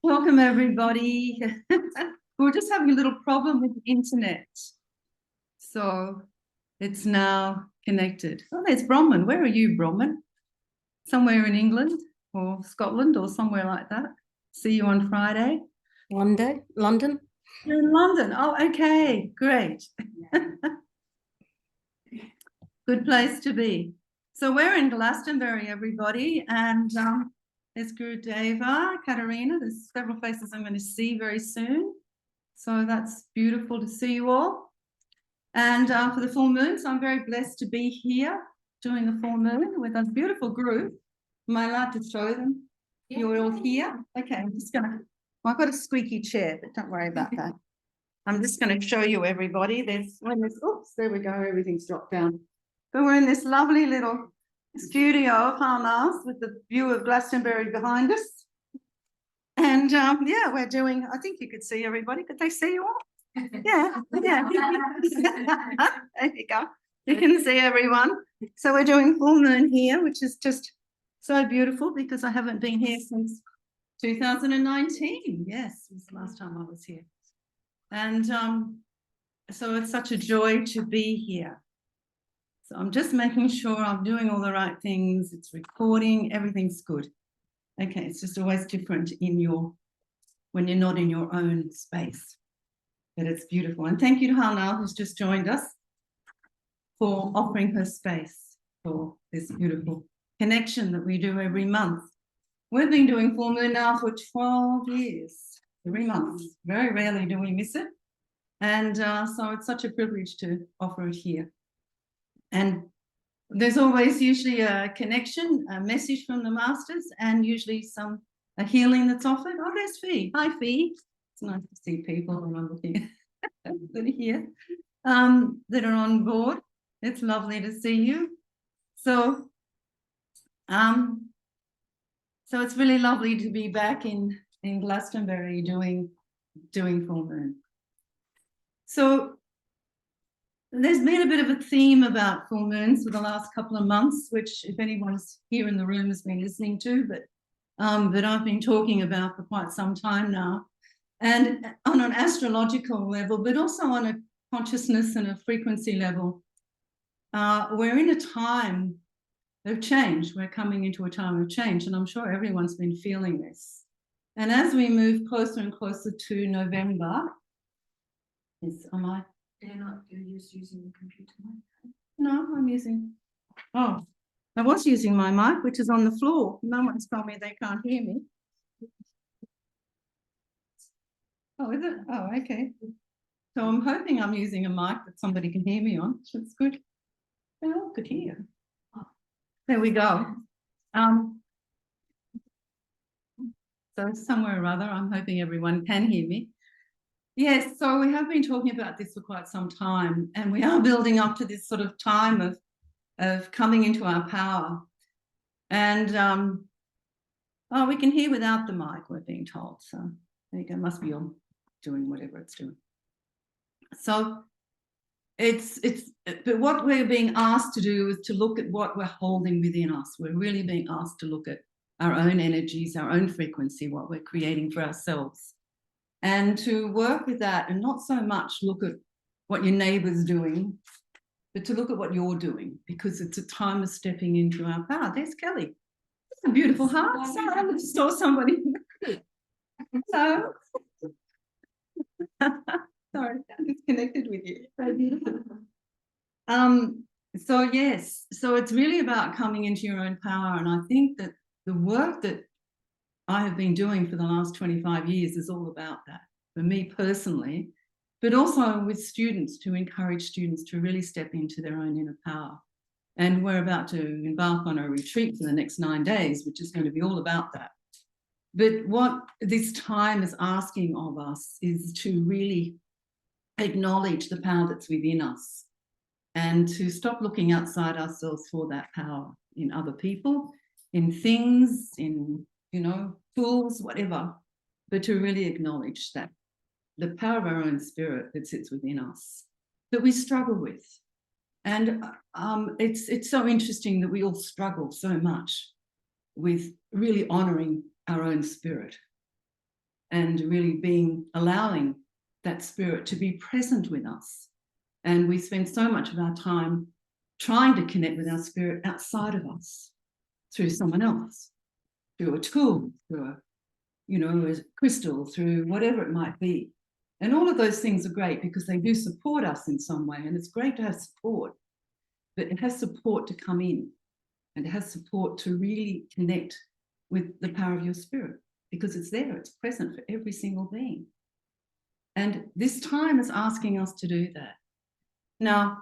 Welcome, everybody. We're just having a little problem with the internet. So it's now connected. Oh, there's Bronwyn. Where are you, Bronwyn? Somewhere in England or Scotland or somewhere like that. See you on Friday. London. You're in London. Oh, okay, great. Good place to be. So we're in Glastonbury, everybody, and there's Guru Deva, Katarina. There's several faces I'm going to see very soon. So that's beautiful to see you all. And for the full moon, so I'm very blessed to be here doing the full moon with a beautiful group. Am I allowed to show them? Yeah. You're all here? Okay, I'm just gonna, well, I've got a squeaky chair, but don't worry about that. I'm just going to show you everybody. Oops, there we go, everything's dropped down. So we're in this lovely little studio of Harnas with the view of Glastonbury behind us. And yeah, we're doing, I think you could see everybody. Could they see you all? Yeah. There you go. You can see everyone. So we're doing full moon here, which is just so beautiful because I haven't been here since 2019. Yes, was the last time I was here. And so it's such a joy to be here. So I'm just making sure I'm doing all the right things. It's recording, everything's good. Okay, it's just always different when you're not in your own space. But it's beautiful. And thank you to Hana, who's just joined us, for offering her space for this beautiful connection that we do every month. We've been doing full moon now for 12 years, every month. Very rarely do we miss it. And so it's such a privilege to offer it here. And there's always usually a connection, a message from the masters, and usually a healing that's offered. Oh, there's Fee. Hi, Fee. It's nice to see people when I'm looking that are here, that are on board. It's lovely to see you. So it's really lovely to be back in Glastonbury doing full moon. So there's been a bit of a theme about full moons for the last couple of months, which if anyone's here in the room has been listening to, but I've been talking about for quite some time now. And on an astrological level, but also on a consciousness and a frequency level, we're in a time of change. We're coming into a time of change, and I'm sure everyone's been feeling this. And as we move closer and closer to November, You're just using the computer mic? No, I was using my mic, which is on the floor. No one's told me they can't hear me. Oh, is it? Oh, okay. So I'm hoping I'm using a mic that somebody can hear me on. That's good. They all could hear. There we go. So somewhere or other, I'm hoping everyone can hear me. Yes, so we have been talking about this for quite some time, and we are building up to this sort of time of coming into our power. And we can hear without the mic, we're being told. So there you go, must be all doing whatever it's doing. So but what we're being asked to do is to look at what we're holding within us. We're really being asked to look at our own energies, our own frequency, what we're creating for ourselves. And to work with that and not so much look at what your neighbour's doing, but to look at what you're doing, because it's a time of stepping into our power. There's Kelly. It's a beautiful heart. So I just saw somebody. So, sorry, I disconnected with you. So beautiful. So yes, so it's really about coming into your own power. And I think that the work that I have been doing for the last 25 years is all about that, for me personally, but also with students, to encourage students to really step into their own inner power. And we're about to embark on a retreat for the next 9 days, which is going to be all about that. But what this time is asking of us is to really acknowledge the power that's within us and to stop looking outside ourselves for that power in other people, in things, in tools, whatever, but to really acknowledge that the power of our own spirit that sits within us, that we struggle with. And it's so interesting that we all struggle so much with really honoring our own spirit and really allowing that spirit to be present with us. And we spend so much of our time trying to connect with our spirit outside of us, through someone else, through a tool, through a crystal, through whatever it might be. And all of those things are great because they do support us in some way. And it's great to have support, but it has support to come in, and it has support to really connect with the power of your spirit, because it's there, it's present for every single being. And this time is asking us to do that. Now,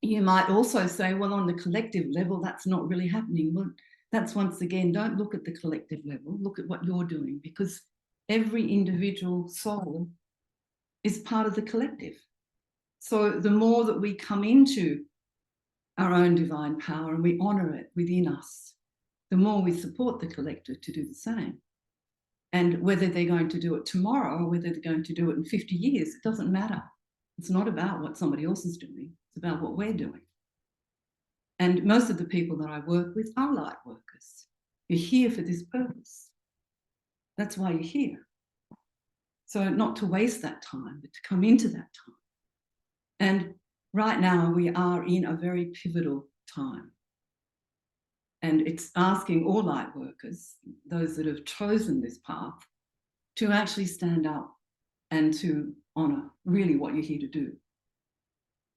you might also say, well, on the collective level, that's not really happening. Well, that's once again, don't look at the collective level, look at what you're doing, because every individual soul is part of the collective. So the more that we come into our own divine power and we honor it within us, the more we support the collective to do the same. And whether they're going to do it tomorrow or whether they're going to do it in 50 years, it doesn't matter. It's not about what somebody else is doing. It's about what we're doing. And most of the people that I work with are light workers. You're here for this purpose. That's why you're here. So not to waste that time, but to come into that time. And right now we are in a very pivotal time. And it's asking all light workers, those that have chosen this path, to actually stand up and to honor really what you're here to do,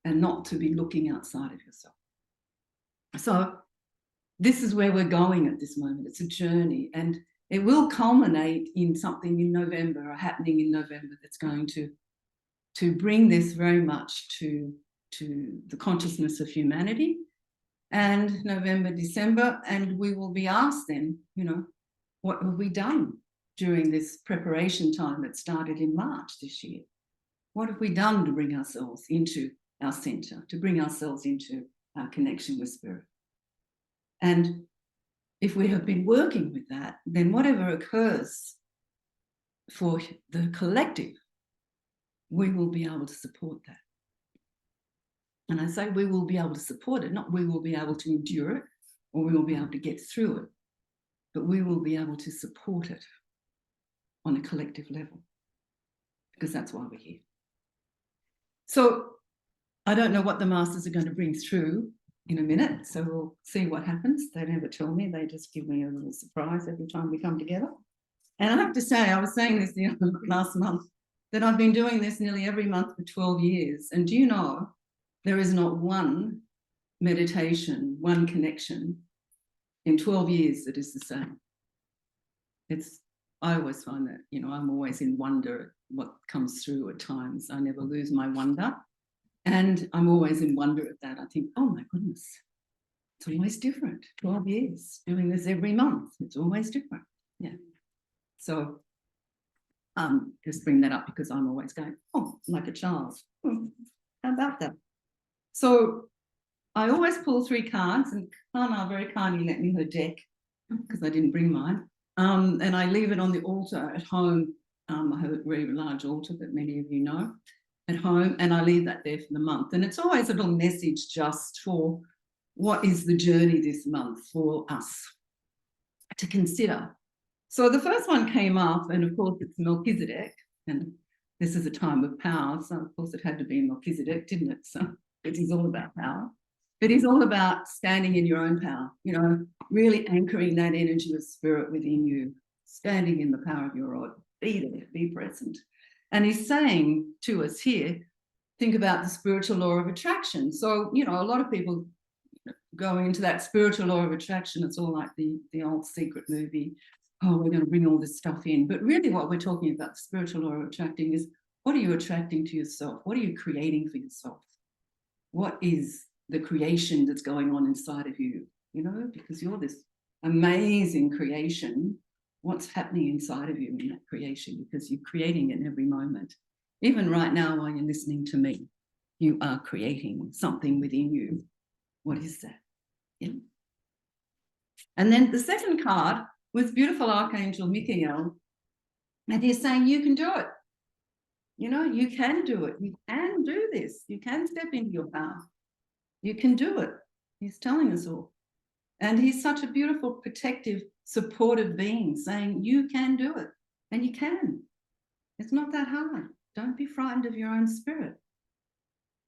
and not to be looking outside of yourself. So this is where we're going at this moment. It's a journey, and it will culminate in something in November, or happening in November, that's going to bring this very much to the consciousness of humanity. And November, December, and we will be asked then, what have we done during this preparation time that started in March this year? What have we done to bring ourselves into our center, to bring ourselves into our connection with spirit? And if we have been working with that, then whatever occurs for the collective, we will be able to support that. And I say we will be able to support it, not we will be able to endure it, or we will be able to get through it, but we will be able to support it on a collective level, because that's why we're here. So I don't know what the masters are going to bring through in a minute, so we'll see what happens. They never tell me, they just give me a little surprise every time we come together. And I have to say, I was saying this last month, that I've been doing this nearly every month for 12 years. And do you know, there is not one meditation, one connection in 12 years that is the same. I always find that, I'm always in wonder at what comes through at times. I never lose my wonder. And I'm always in wonder at that. I think, oh my goodness, it's always different. 12 years doing this every month. It's always different. Yeah. So just bring that up because I'm always going, oh, like a child. How about that? So I always pull 3 cards, and Kana very kindly lent me her deck because I didn't bring mine. And I leave it on the altar at home. I have a very large altar that many of you know at home, and I leave that there for the month. And it's always a little message just for what is the journey this month for us to consider. So the first one came up, and of course it's Melchizedek, and this is a time of power, so of course it had to be Melchizedek, didn't it? So it is all about power. It is all about standing in your own power, really anchoring that energy of spirit within you, standing in the power of your rod. Be there, be present. And he's saying to us here, think about the spiritual law of attraction. So, a lot of people go into that spiritual law of attraction. It's all like the old Secret movie. Oh, we're going to bring all this stuff in. But really what we're talking about, the spiritual law of attracting, is what are you attracting to yourself? What are you creating for yourself? What is the creation that's going on inside of you? Because you're this amazing creation. What's happening inside of you in that creation? Because you're creating it in every moment. Even right now, while you're listening to me, you are creating something within you. What is that? Yeah. And then the second card was beautiful Archangel Michael, and he's saying you can do it. You can do it. You can do this. You can step into your power. You can do it. He's telling us all. And he's such a beautiful, protective, supportive being saying, you can do it. And you can. It's not that hard. Don't be frightened of your own spirit.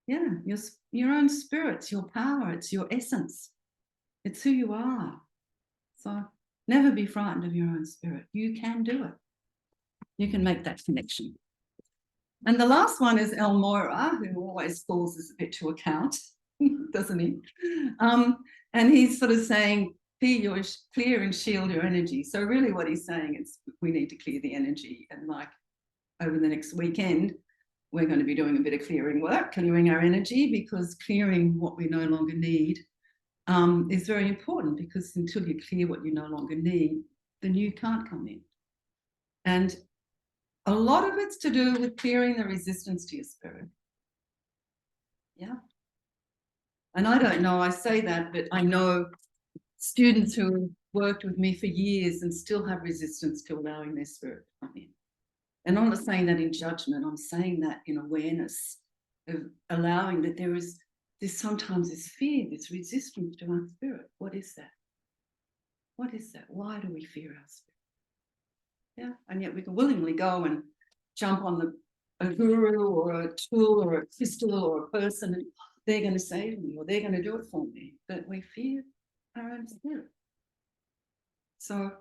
Yeah, your own spirit's your power. It's your essence. It's who you are. So never be frightened of your own spirit. You can do it. You can make that connection. And the last one is El Moira, who always calls us a bit to account, doesn't he? And he's sort of saying, clear and shield your energy. So really what he's saying is we need to clear the energy. And like over the next weekend, we're going to be doing a bit of clearing work, clearing our energy, because clearing what we no longer need is very important, because until you clear what you no longer need, the new can't come in. And a lot of it's to do with clearing the resistance to your spirit. Yeah. And I don't know, I say that, but I know students who worked with me for years and still have resistance to allowing their spirit to come in. And I'm not saying that in judgment, I'm saying that in awareness of allowing that there is this sometimes this fear, this resistance to our spirit. What is that? What is that? Why do we fear our spirit? Yeah, and yet we can willingly go and jump on a guru or a tool or a crystal or a person, and they're going to save me or they're going to do it for me. But we fear our own spirit. So,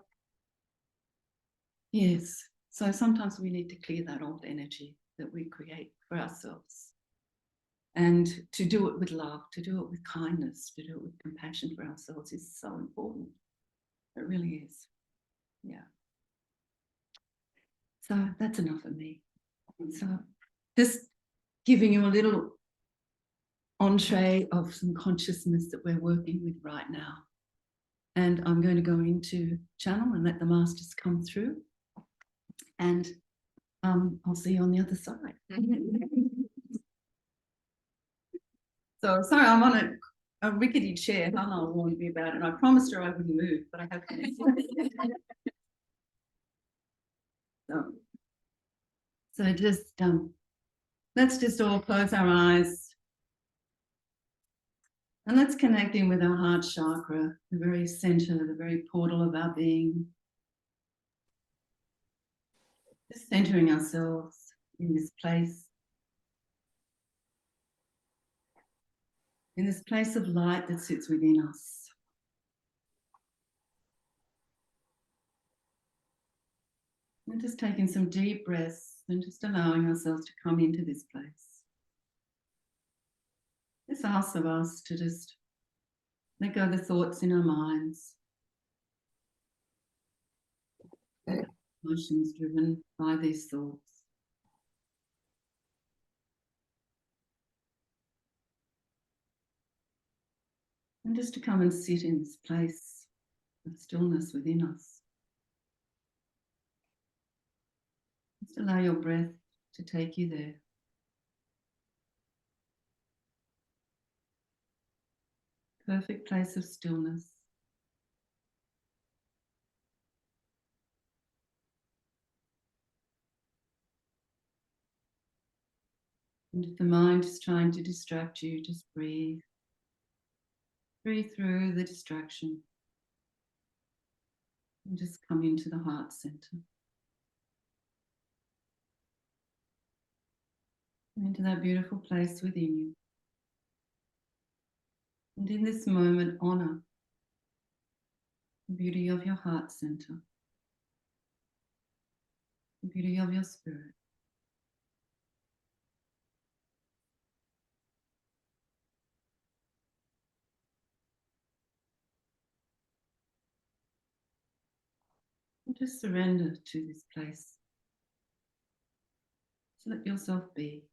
yes, so sometimes we need to clear that old energy that we create for ourselves. And to do it with love, to do it with kindness, to do it with compassion for ourselves is so important. It really is. Yeah. So that's enough of me. So just giving you a little entree of some consciousness that we're working with right now. And I'm going to go into channel and let the masters come through. And I'll see you on the other side. So sorry, I'm on a rickety chair. Hannah warned me about it. And I promised her I wouldn't move, but I have to. So just let's just all close our eyes. And let's connect in with our heart chakra, the very center, the very portal of our being. Just centering ourselves in this place of light that sits within us. And just taking some deep breaths and just allowing ourselves to come into this place. This asks of us to just let go of the thoughts in our minds, emotions driven by these thoughts. And just to come and sit in this place of stillness within us. Just allow your breath to take you there. Perfect place of stillness. And if the mind is trying to distract you, just breathe. Breathe through the distraction. And just come into the heart center. Into that beautiful place within you. And in this moment, honor the beauty of your heart center, the beauty of your spirit. And just surrender to this place. Just let yourself be.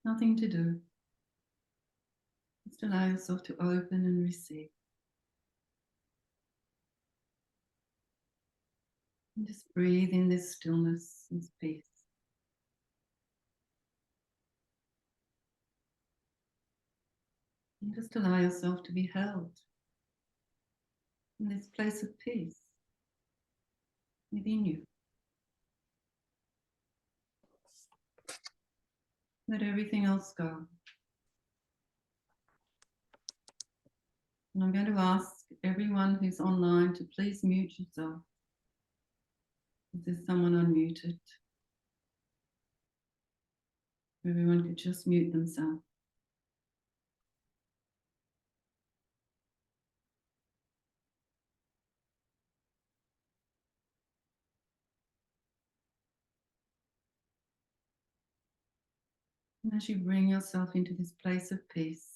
Nothing to do. Just allow yourself to open and receive. And just breathe in this stillness, this peace. And just allow yourself to be held in this place of peace within you. Let everything else go. And I'm going to ask everyone who's online to please mute yourself. Is there someone unmuted? Everyone could just mute themselves. And as you bring yourself into this place of peace,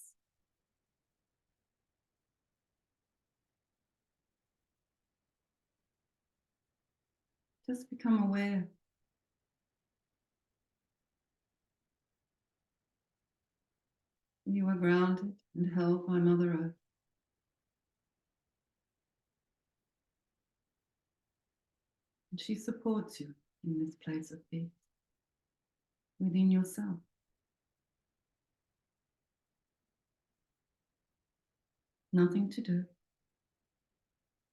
just become aware. You are grounded and held by Mother Earth. And she supports you in this place of peace within yourself. Nothing to do,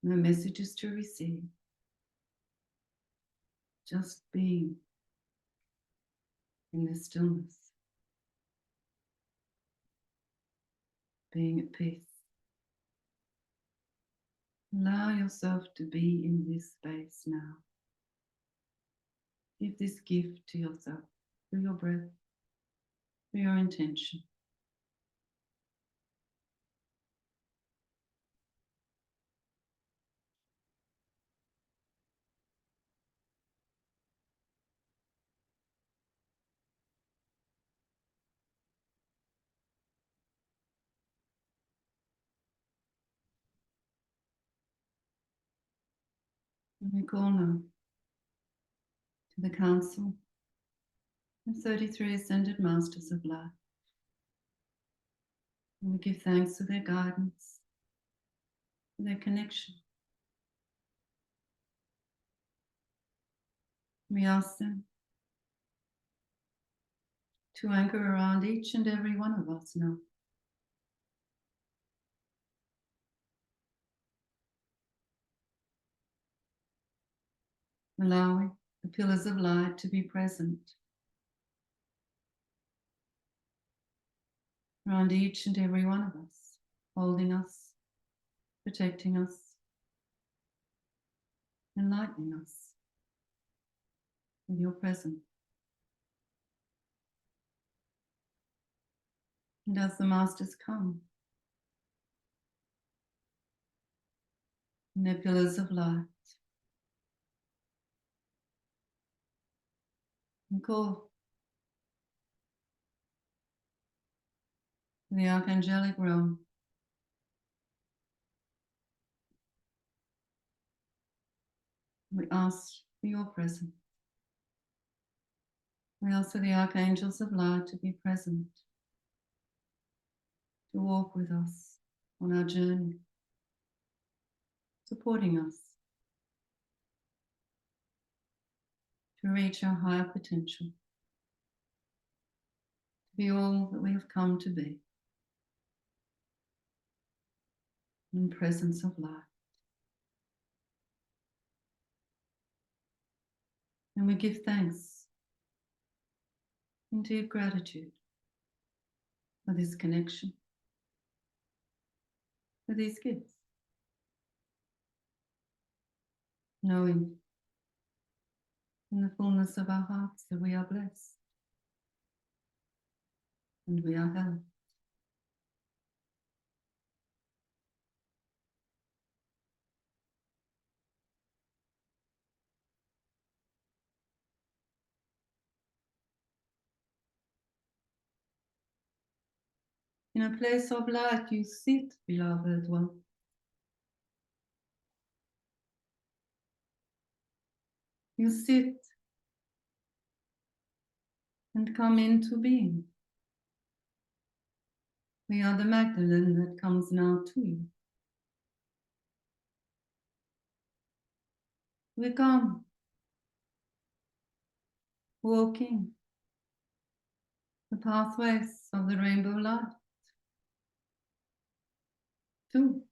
no messages to receive, just being in this stillness, being at peace. Allow yourself to be in this space now. Give this gift to yourself through your breath, through your intention. And we call now to the Council of 33 Ascended Masters of Light. And we give thanks for their guidance, for their connection. We ask them to anchor around each and every one of us now. Allowing the pillars of light to be present around each and every one of us, holding us, protecting us, enlightening us with your presence. And as the Masters come, in their pillars of light, we call the Archangelic realm. We ask for your presence. We ask for the Archangels of Light to be present, to walk with us on our journey, supporting us to reach our higher potential, to be all that we have come to be, in presence of light. And we give thanks and deep gratitude for this connection, for these gifts, knowing in the fullness of our hearts that we are blessed and we are held. In a place of light you sit, beloved one. You sit and come into being. We are the Magdalene that comes now to you. We come, walking the pathways of the rainbow light to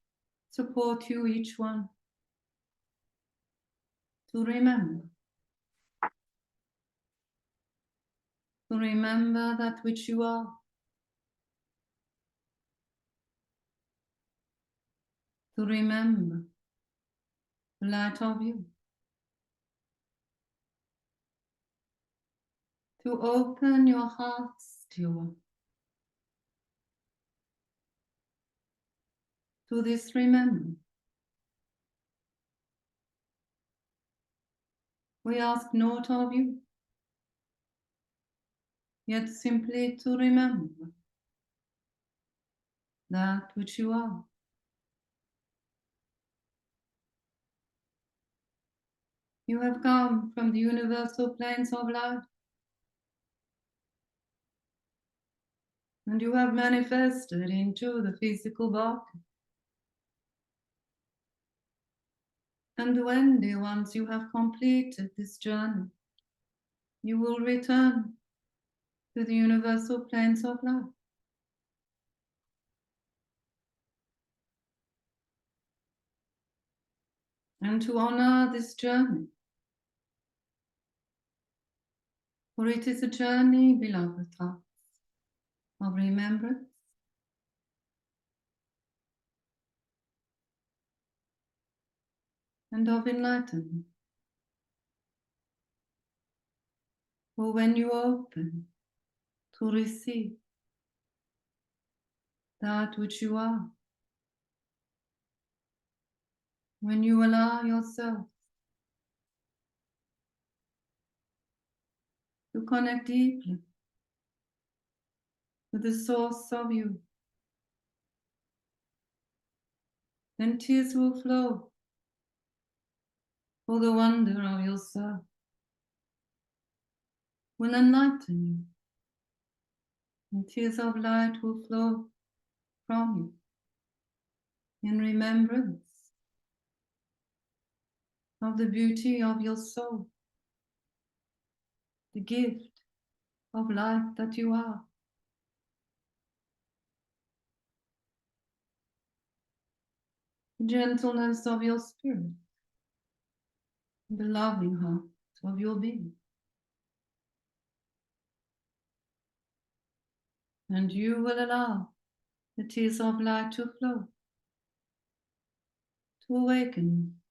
support you, each one, to remember that which you are, to remember the light of you, to open your hearts to this remembrance. We ask naught of you, yet simply to remember that which you are. You have come from the universal planes of light, and you have manifested into the physical body. And when, dear ones, you have completed this journey, you will return to the universal planes of light. And to honor this journey, for it is a journey, beloved hearts, of remembrance, and of enlightenment. For when you open to receive that which you are, when you allow yourself to connect deeply with the source of you, then tears will flow for the wonder of yourself, will enlighten you, and tears of light will flow from you in remembrance of the beauty of your soul, the gift of life that you are. The gentleness of your spirit, the loving heart of your being. And you will allow the tears of light to flow, to awaken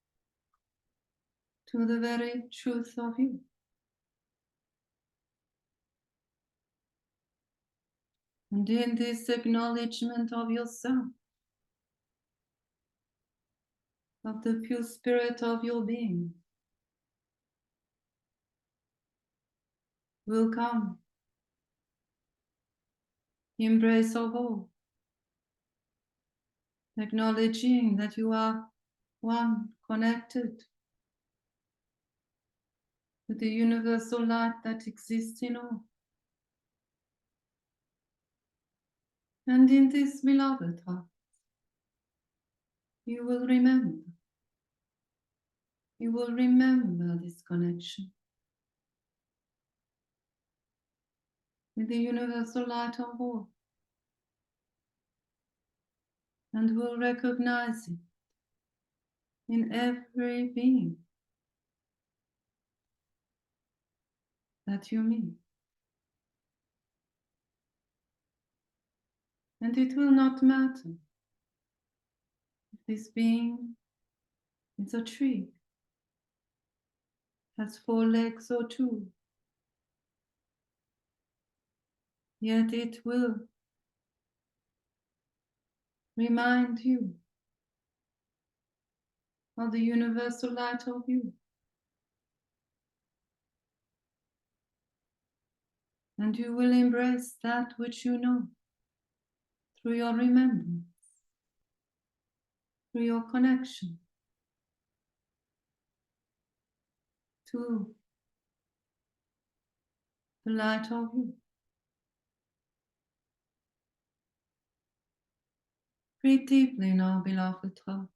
to the very truth of you. And in this acknowledgement of yourself, of the pure spirit of your being, will come the embrace of all, acknowledging that you are one, connected with the universal light that exists in all. And in this, beloved heart, you will remember this connection with the universal light of all, and will recognize it in every being that you meet. And it will not matter if this being is a tree, has 4 legs or 2, yet it will remind you of the universal light of you. And you will embrace that which you know through your remembrance, through your connection to the light of you. Breathe deeply now, beloved heart.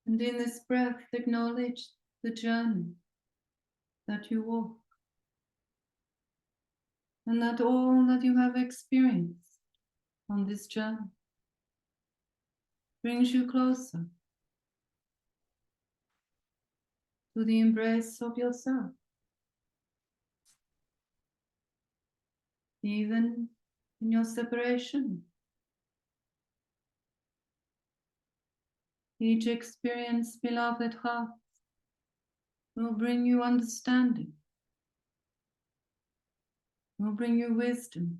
And in this breath, acknowledge the journey that you walk, and that all that you have experienced on this journey brings you closer to the embrace of yourself, even in your separation Each experience, beloved hearts, will bring you understanding, will bring you wisdom,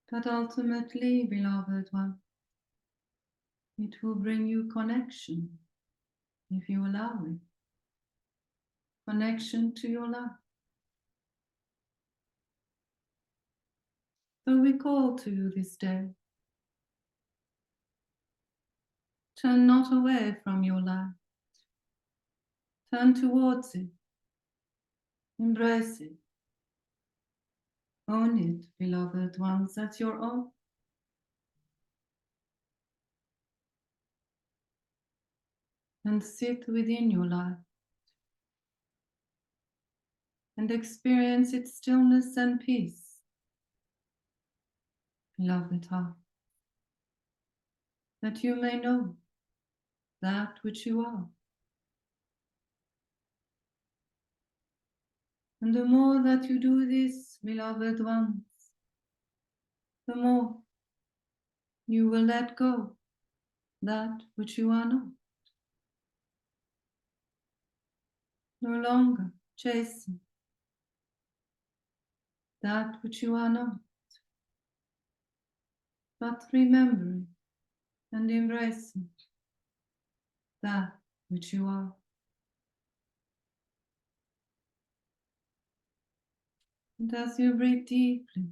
but ultimately, beloved one, it will bring you connection, if you allow it, connection to your life. So we call to you this day. Turn not away from your life. Turn towards it. Embrace it. Own it, beloved ones, as your own. And sit within your life and experience its stillness and peace, beloved heart, that you may know that which you are. And the more that you do this, beloved ones, the more you will let go that which you are not. No longer chasing that which you are not, but remembering and embracing that which you are. And as you breathe deeply,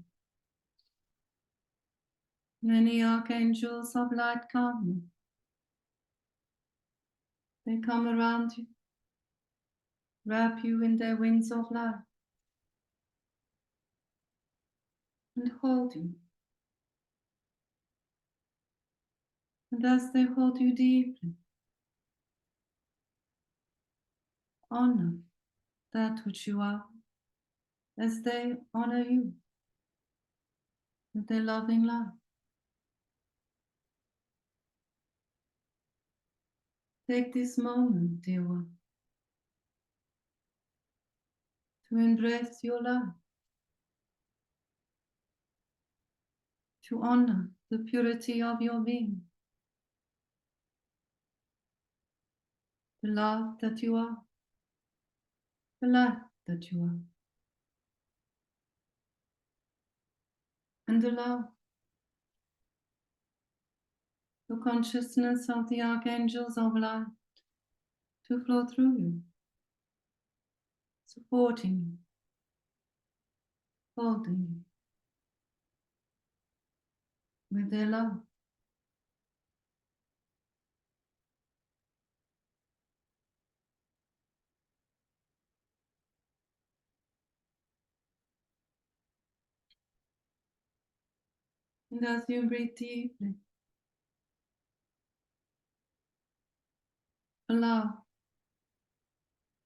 many archangels of light come you. They come around you, wrap you in their wings of light, and hold you. And as they hold you deeply, honor that which you are, as they honor you with their loving love. Take this moment, dear one, to embrace your love, to honor the purity of your being, the love that you are, the light that you are, and allow the consciousness of the archangels of light to flow through you, supporting you, holding you with their love. And as you breathe deeply, allow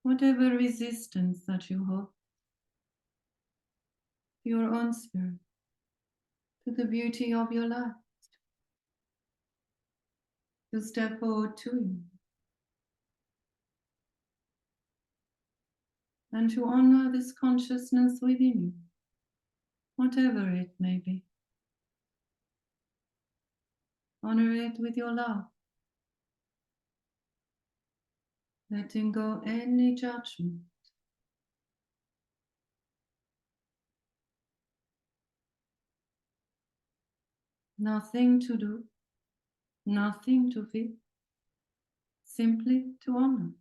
whatever resistance that you hold to your own spirit, to the beauty of your life, to step forward to you, and to honor this consciousness within you, whatever it may be. Honor it with your love, letting go any judgment, nothing to do, nothing to feel, simply to honor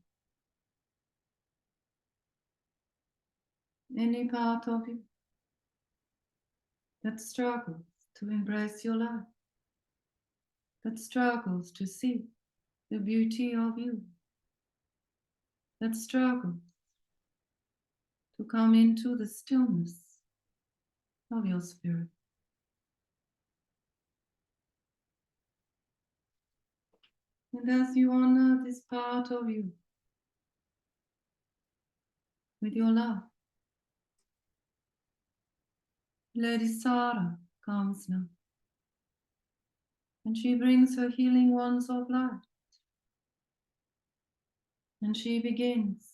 any part of you that struggles to embrace your life, that struggles to see the beauty of you, that struggles to come into the stillness of your spirit. And as you honor this part of you with your love, Lady Sarah comes now, and she brings her healing wands of light, and she begins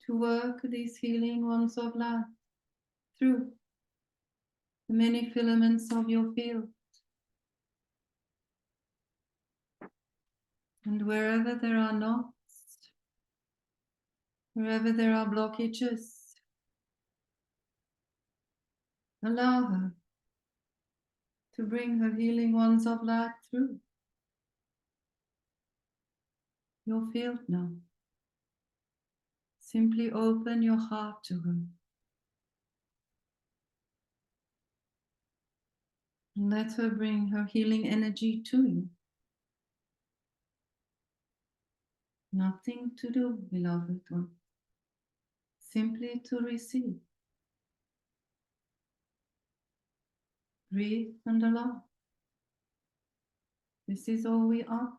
to work these healing wands of light through the many filaments of your field. And wherever there are knots, wherever there are blockages, allow her to bring her healing wands of light through your field now. Simply open your heart to her. And let her bring her healing energy to you. Nothing to do, beloved one. Simply to receive. Breathe and allow. This is all we ask.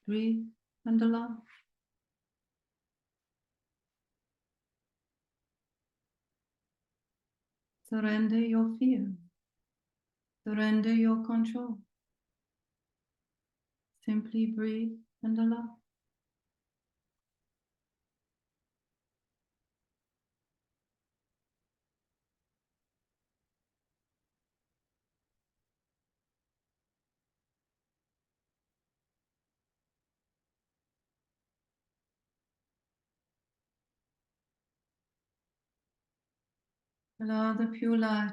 Breathe and allow. Surrender your fear. Surrender your control. Simply breathe and allow. Allow the pure light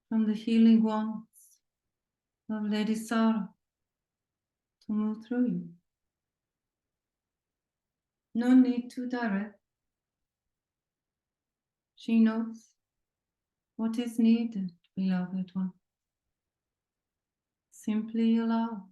from the healing wands of Lady Sarah to move through you. No need to direct. She knows what is needed, beloved one. Simply allow.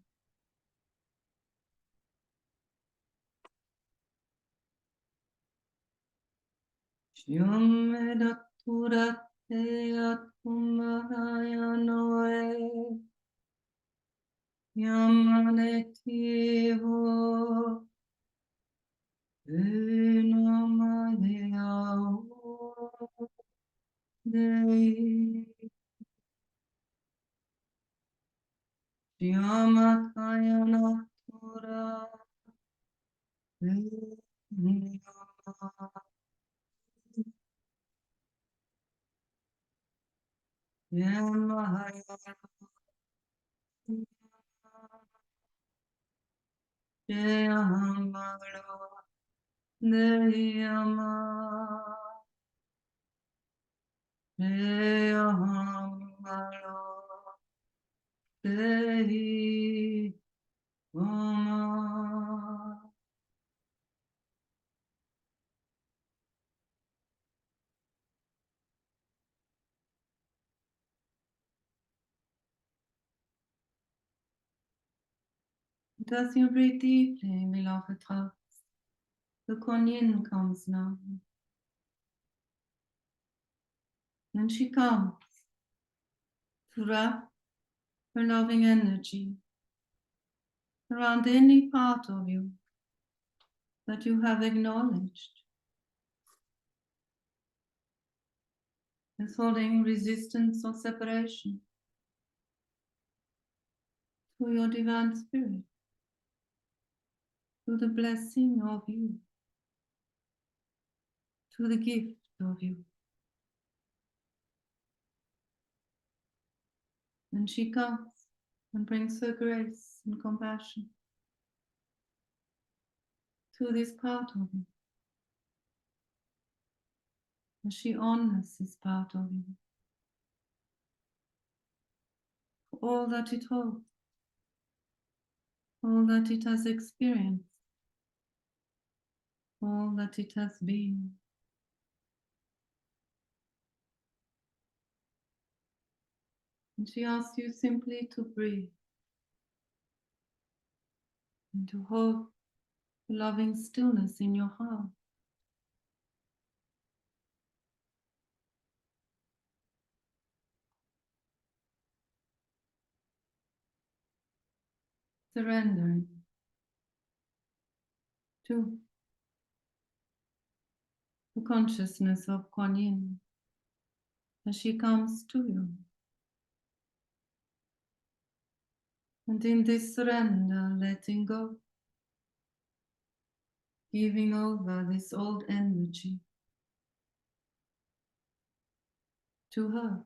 As you breathe deeply, beloved hearts, the Kuan Yin comes now. And she comes to wrap her loving energy around any part of you that you have acknowledged as holding resistance or separation to your divine spirit, to the blessing of you, to the gift of you. And she comes and brings her grace and compassion to this part of you. And she honors this part of you for all that it holds, all that it has experienced, all that it has been. And she asks you simply to breathe and to hold the loving stillness in your heart. Surrendering to the consciousness of Kuan Yin as she comes to you. And in this surrender, letting go, giving over this old energy, to her.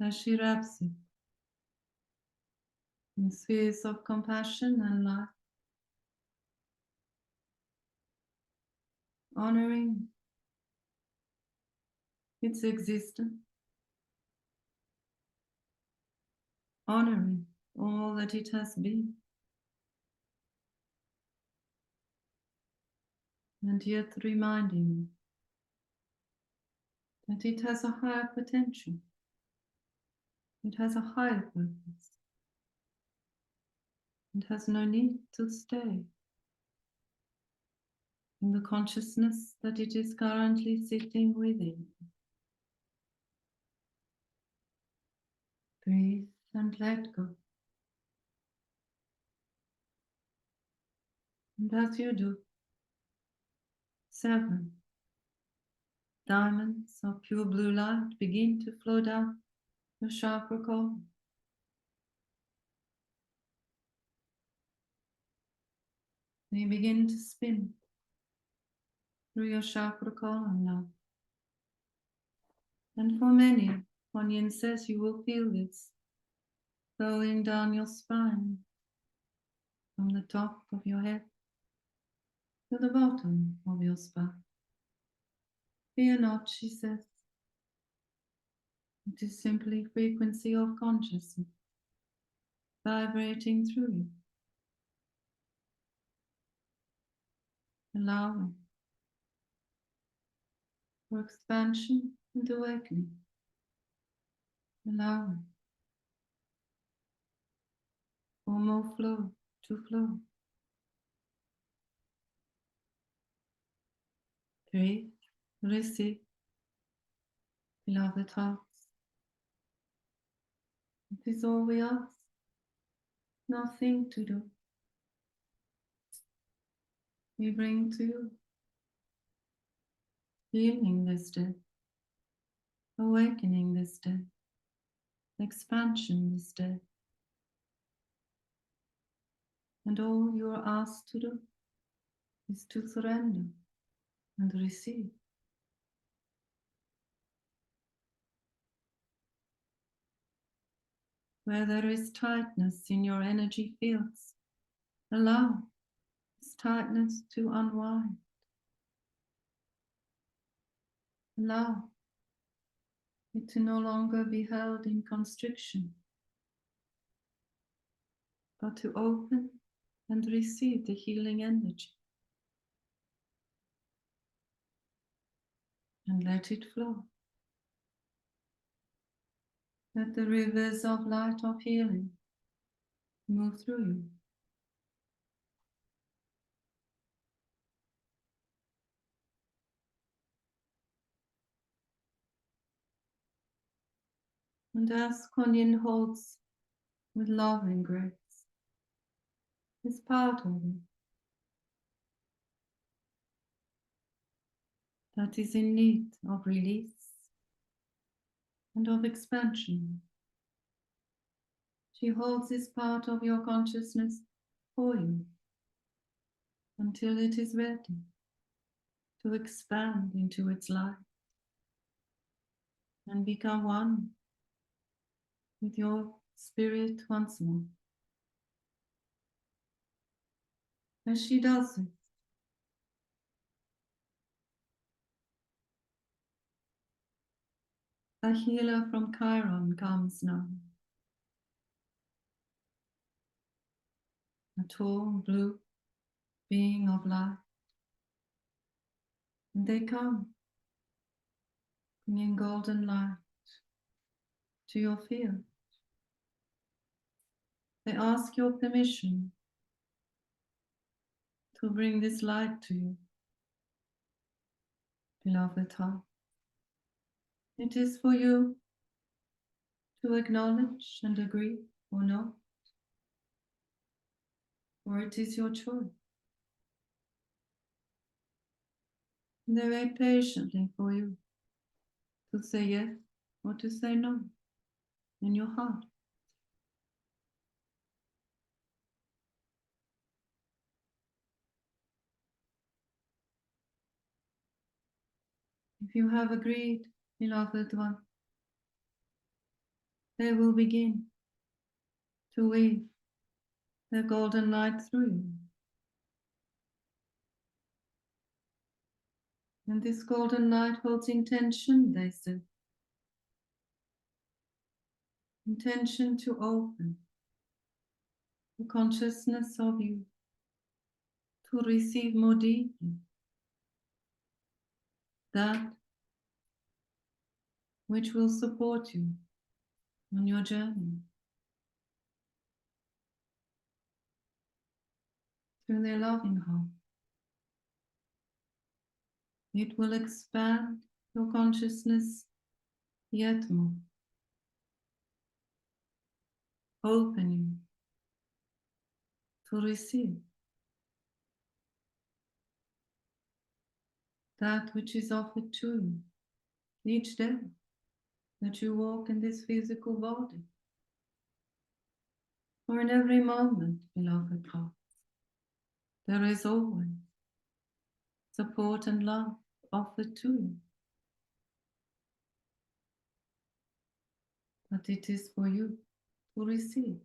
As she wraps it in spheres of compassion and light, honoring its existence, honoring all that it has been, and yet reminding that it has a higher potential, it has a higher purpose, it has no need to stay in the consciousness that it is currently sitting within. Breathe and let go. And as you do, 7 diamonds of pure blue light begin to flow down your chakra column. They begin to spin through your chakra column now. And for many, Kuan Yin says you will feel this flowing down your spine from the top of your head to the bottom of your spine. Fear not, she says. It is simply frequency of consciousness vibrating through you, allowing for expansion and awakening, allowing for more flow to flow. Breathe, receive, beloved hearts. It is all we ask, nothing to do. We bring to you healing this day, awakening this day, expansion this day. And all you are asked to do is to surrender and receive. Where there is tightness in your energy fields, allow this tightness to unwind. Allow it to no longer be held in constriction, but to open and receive the healing energy. And let it flow. Let the rivers of light of healing move through you. And as Kuan Yin holds with love and grace this part of you that is in need of release and of expansion, she holds this part of your consciousness for you until it is ready to expand into its light and become one with your spirit once more. As she does it, a healer from Chiron comes now. A tall blue being of light. And they come bringing golden light to your field. They ask your permission to bring this light to you, beloved heart. It is for you to acknowledge and agree or not, or it is your choice. And they wait patiently for you to say yes or to say no in your heart. If you have agreed, beloved one, they will begin to weave their golden light through you. And this golden light holds intention, they said. Intention to open the consciousness of you, to receive more deeply that which will support you on your journey. Through their loving heart, it will expand your consciousness yet more, open you to receive that which is offered to you each day that you walk in this physical body. For in every moment, beloved heart, there is always support and love offered to you. But it is for you to receive.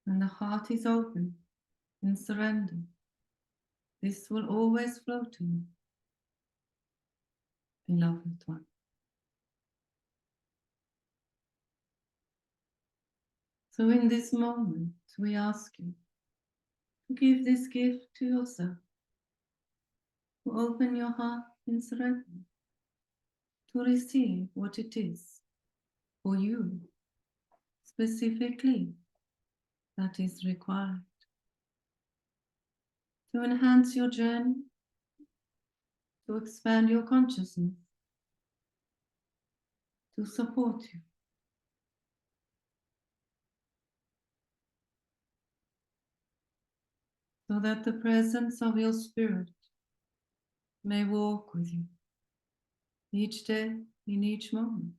When the heart is open in surrender, this will always flow to you, beloved one. So in this moment, we ask you to give this gift to yourself, to open your heart in surrender, to receive what it is for you, specifically, that is required to enhance your journey, to expand your consciousness, to support you. So that the presence of your spirit may walk with you each day, in each moment,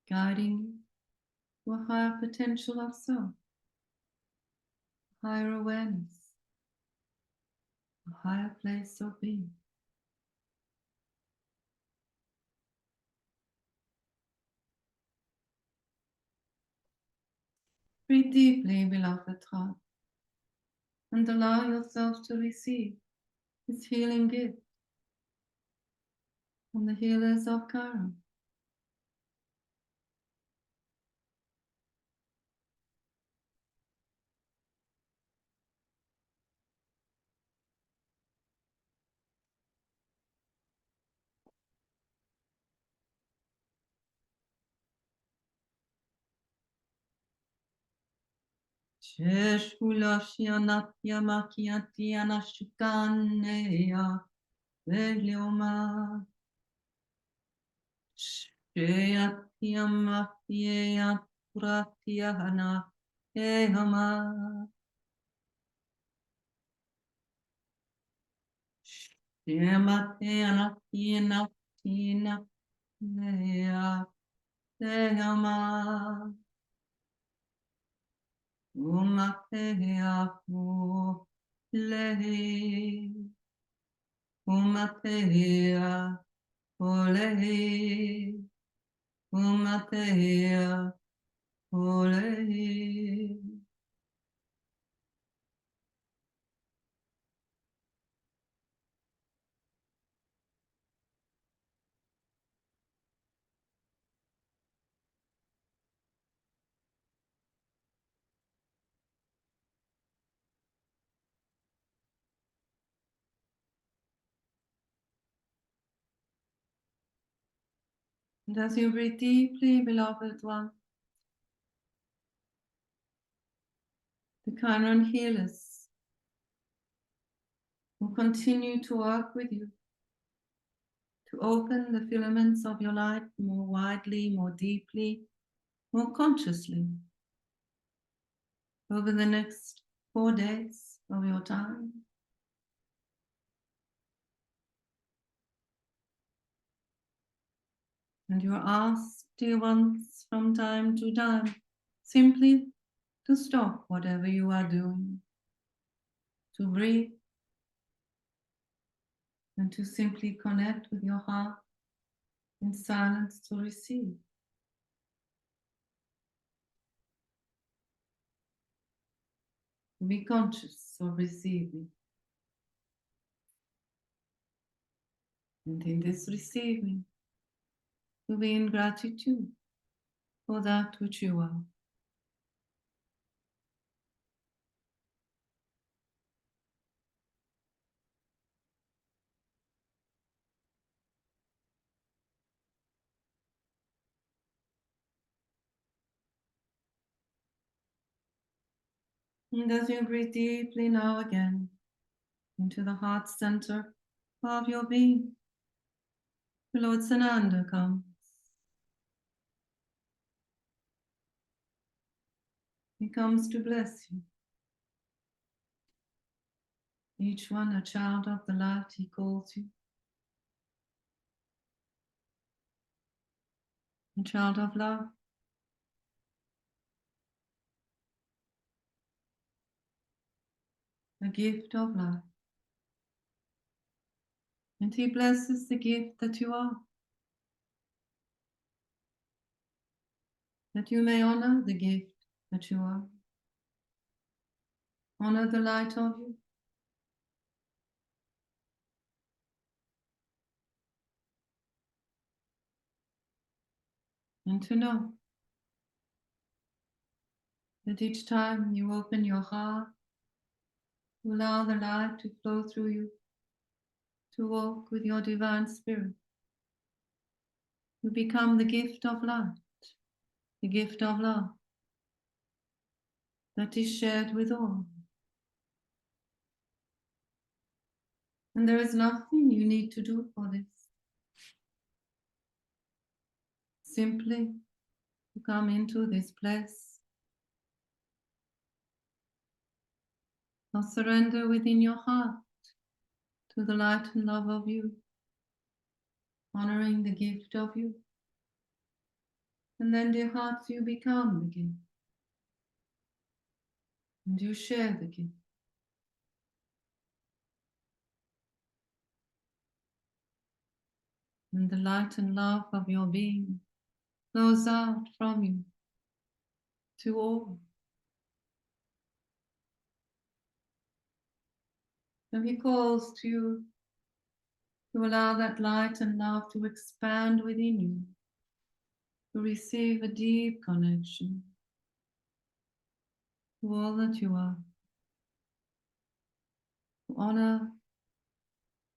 guiding you to a higher potential of self, higher awareness, a higher place of being. Breathe deeply, beloved heart, and allow yourself to receive this healing gift from the healers of Kara. Sheshulashyanatya makiatyana shukaneya velyoma. Shyatyam makyaya puratyahana ehama. Shyamatya anatyana neya ehama. Umateya pu lehi. Umateya olehi. Umateya olehi. And as you breathe deeply, beloved one, the Chiron healers will continue to work with you to open the filaments of your light more widely, more deeply, more consciously over the next 4 days of your time. And you are asked, dear ones, from time to time, simply to stop whatever you are doing, to breathe, and to simply connect with your heart in silence to receive. To be conscious of receiving. And in this receiving, to be in gratitude for that which you are. And as you breathe deeply now again into the heart center of your being, the Lord Sananda comes. He comes to bless you. Each one a child of the light, he calls you. A child of love. A gift of life. And he blesses the gift that you are. That you may honor the gift that you are. Honor the light of you. And to know that each time you open your heart, you allow the light to flow through you, to walk with your divine spirit. You become the gift of light, the gift of love that is shared with all. And there is nothing you need to do for this. Simply to come into this place of surrender within your heart to the light and love of you, honoring the gift of you. And then, dear hearts, you become the gift. And you share the gift. And the light and love of your being flows out from you to all. So he calls to you to allow that light and love to expand within you, to receive a deep connection to all that you are, to honor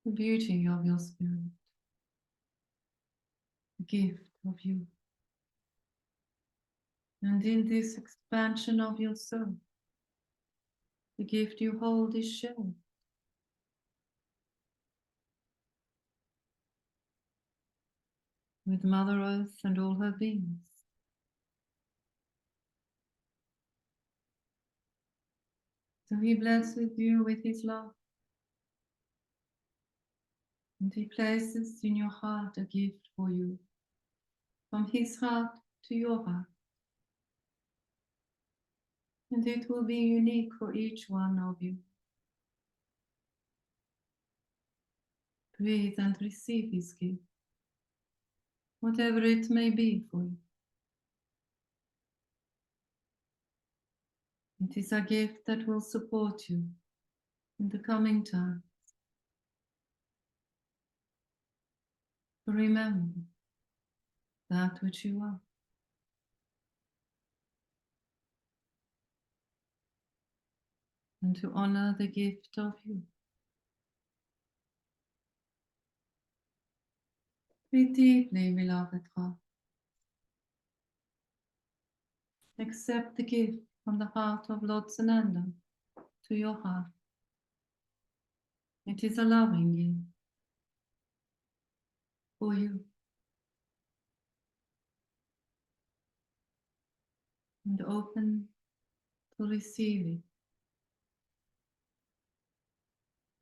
the beauty of your spirit, the gift of you. And in this expansion of your soul, the gift you hold is shared. With Mother Earth and all her beings. So he blesses you with his love. And he places in your heart a gift for you, from his heart to your heart. And it will be unique for each one of you. Breathe and receive his gift, whatever it may be for you. It is a gift that will support you in the coming time. To remember that which you are. And to honor the gift of you. Breathe deeply, beloved heart. Accept the gift from the heart of Lord Sananda to your heart. It is a loving gift for you. And open to receive it,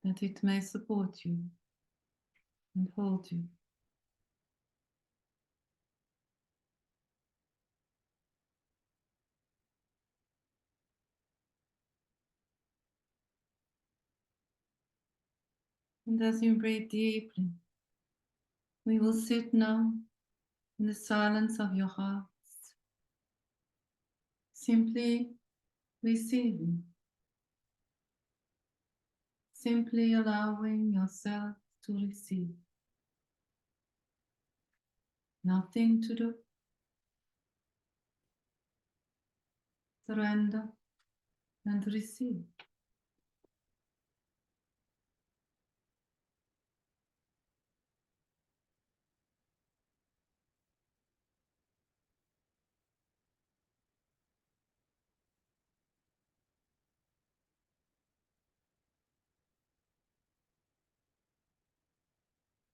that it may support you and hold you. And as you breathe deeply, we will sit now in the silence of your hearts, simply receiving, simply allowing yourself to receive. Nothing to do. Surrender and receive.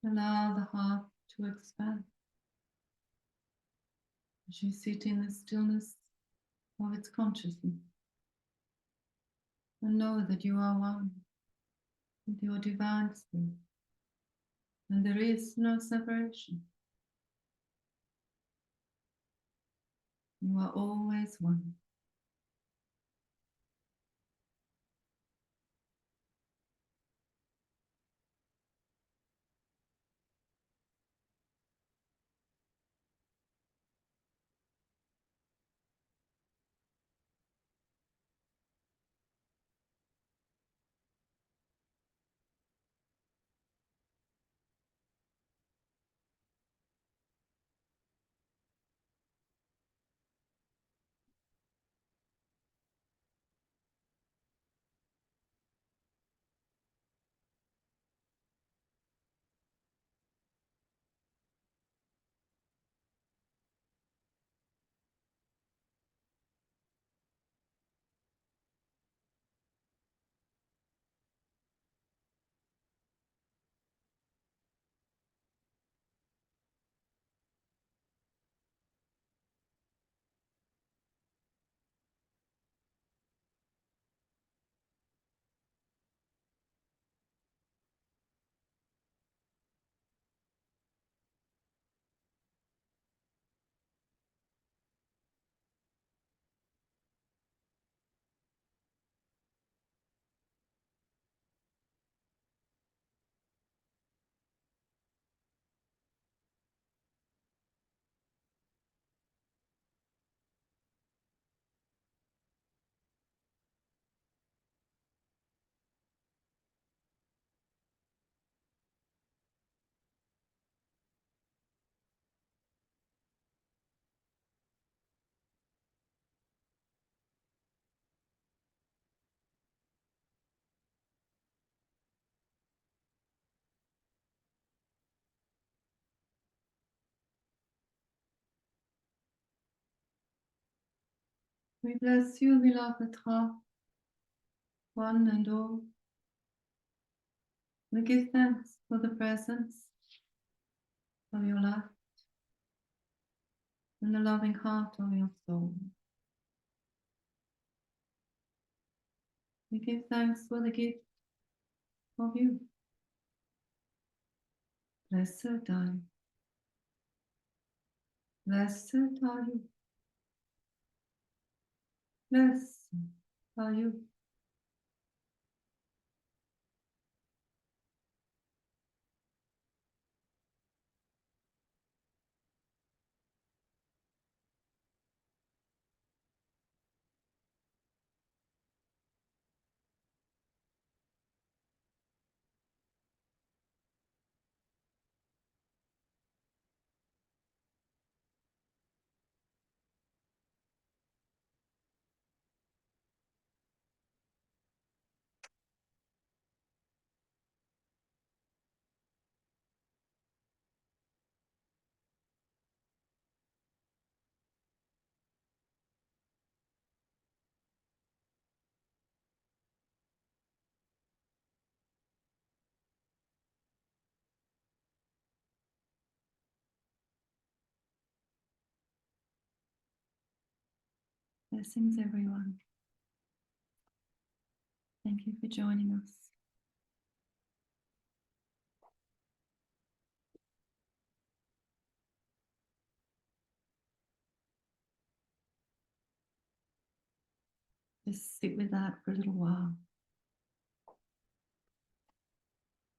Allow the heart to expand as you sit in the stillness of its consciousness, and know that you are one with your divine spirit, and there is no separation. You are always one. We bless you, beloved heart, one and all. We give thanks for the presence of your life and the loving heart of your soul. We give thanks for the gift of you. Blessed are you. Blessed are you. Blessed are you. Blessings, everyone. Thank you for joining us. Just sit with that for a little while.